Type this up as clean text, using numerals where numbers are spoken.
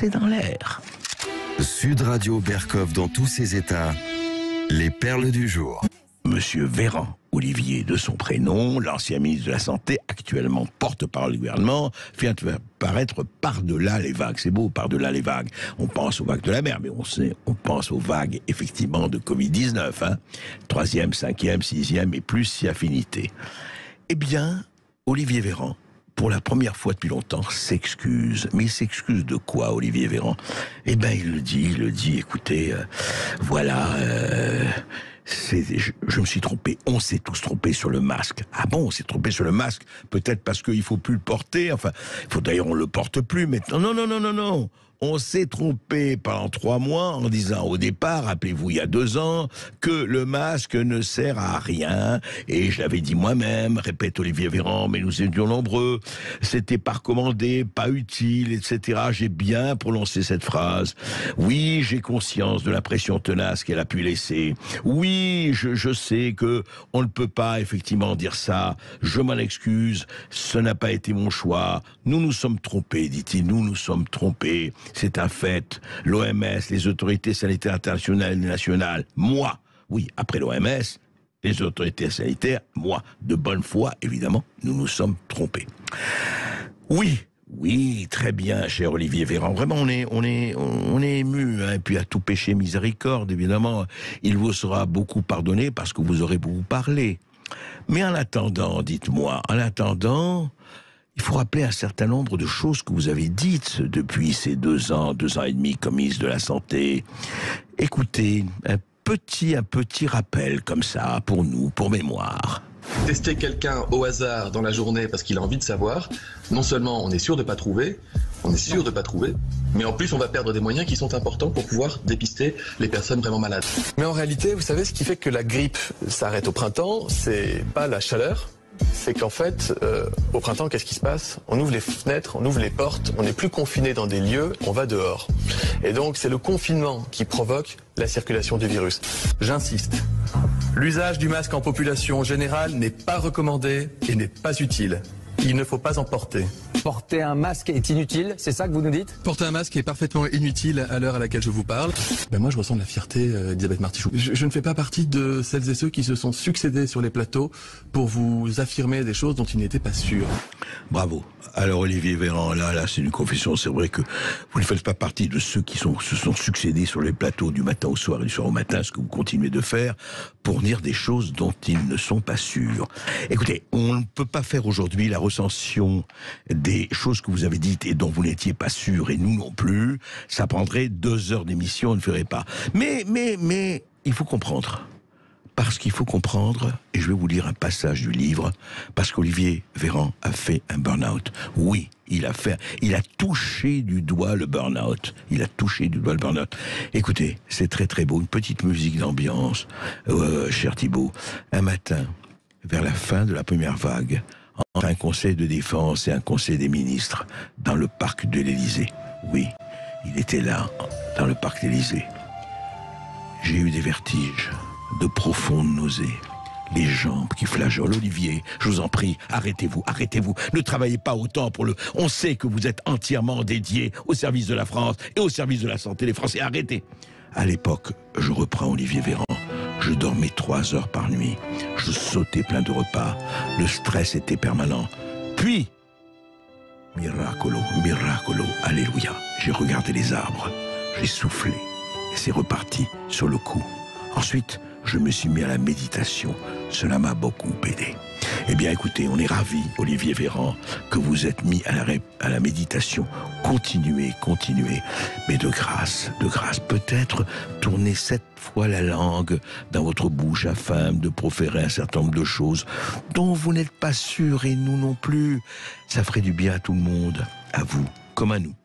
c'est dans l'air. Sud Radio Berkov dans tous ses états. Les perles du jour. Monsieur Véran, Olivier de son prénom, l'ancien ministre de la Santé, actuellement porte-parole du gouvernement, vient de paraître par-delà les vagues. C'est beau, par-delà les vagues. On pense aux vagues de la mer, mais on pense aux vagues, effectivement, de Covid-19. 3e, 5e, 6e et plus si affinité. Eh bien, Olivier Véran, pour la première fois depuis longtemps, s'excuse. Mais il s'excuse de quoi, Olivier Véran? Eh bien, il le dit, écoutez, je me suis trompé. On s'est tous trompés sur le masque. Ah bon, on s'est trompé sur le masque? Peut-être parce qu'il faut plus le porter. Enfin, d'ailleurs, on le porte plus maintenant. Non. On s'est trompé pendant 3 mois en disant au départ, rappelez-vous, il y a 2 ans, que le masque ne sert à rien. Et je l'avais dit moi-même, répète Olivier Véran, mais nous étions nombreux. C'était pas recommandé, pas utile, etc. J'ai bien prononcé cette phrase. Oui, j'ai conscience de la pression tenace qu'elle a pu laisser. Oui, je sais que on ne peut pas effectivement dire ça. Je m'en excuse. Ce n'a pas été mon choix. Nous nous sommes trompés, dit-il. Nous nous sommes trompés. C'est un fait. L'OMS, les autorités sanitaires internationales et nationales, moi, oui, après l'OMS, les autorités sanitaires, moi, de bonne foi, évidemment, nous nous sommes trompés. Oui, très bien, cher Olivier Véran. Vraiment, on est ému, et puis à tout péché miséricorde, évidemment, il vous sera beaucoup pardonné parce que vous aurez beaucoup parlé. Mais en attendant, dites-moi, il faut rappeler un certain nombre de choses que vous avez dites depuis ces 2 ans et demi comme ministre de la Santé. Écoutez, un petit rappel comme ça, pour nous, pour mémoire. Tester quelqu'un au hasard dans la journée parce qu'il a envie de savoir, non seulement on est sûr de pas trouver, mais en plus on va perdre des moyens qui sont importants pour pouvoir dépister les personnes vraiment malades. Mais en réalité, vous savez, ce qui fait que la grippe s'arrête au printemps, c'est pas la chaleur. C'est qu'en fait, au printemps, qu'est-ce qui se passe? On ouvre les fenêtres, on ouvre les portes, on n'est plus confiné dans des lieux, on va dehors. Et donc, c'est le confinement qui provoque la circulation du virus. J'insiste, l'usage du masque en population générale n'est pas recommandé et n'est pas utile. Il ne faut pas en porter. Porter un masque est inutile, c'est ça que vous nous dites? Porter un masque est parfaitement inutile à l'heure à laquelle je vous parle. Moi, je ressens de la fierté d'Elisabeth Martichoux. Je ne fais pas partie de celles et ceux qui se sont succédés sur les plateaux pour vous affirmer des choses dont ils n'étaient pas sûrs. Bravo. Alors Olivier Véran, là, c'est une confession. C'est vrai que vous ne faites pas partie de ceux qui se sont succédés sur les plateaux du matin au soir et du soir au matin, ce que vous continuez de faire pour dire des choses dont ils ne sont pas sûrs. Écoutez, on ne peut pas faire aujourd'hui la recension des choses que vous avez dites et dont vous n'étiez pas sûr, et nous non plus. Ça prendrait 2 heures d'émission, on ne ferait pas. Mais il faut comprendre. Parce qu'il faut comprendre, et je vais vous lire un passage du livre, parce qu'Olivier Véran a fait un burn-out. Oui, il a touché du doigt le burn-out. Écoutez, c'est très très beau, une petite musique d'ambiance, cher Thibault. Un matin, vers la fin de la première vague, entre un conseil de défense et un conseil des ministres, dans le parc de l'Élysée. Oui, il était là, dans le parc de l'Élysée. J'ai eu des vertiges, de profondes nausées, les jambes qui flageolent. Olivier, je vous en prie, arrêtez-vous. Ne travaillez pas autant On sait que vous êtes entièrement dédié au service de la France et au service de la santé des Français. Arrêtez. À l'époque, je reprends Olivier Véran, je dormais 3 heures par nuit. Je sautais plein de repas. Le stress était permanent. Puis, miracolo, alléluia. J'ai regardé les arbres, j'ai soufflé et c'est reparti sur le coup. Ensuite, je me suis mis à la méditation. Cela m'a beaucoup aidé. Eh bien, écoutez, on est ravis, Olivier Véran, que vous êtes mis à la méditation. Continuez. Mais de grâce, peut-être tournez 7 fois la langue dans votre bouche afin de proférer un certain nombre de choses dont vous n'êtes pas sûr, et nous non plus. Ça ferait du bien à tout le monde, à vous comme à nous.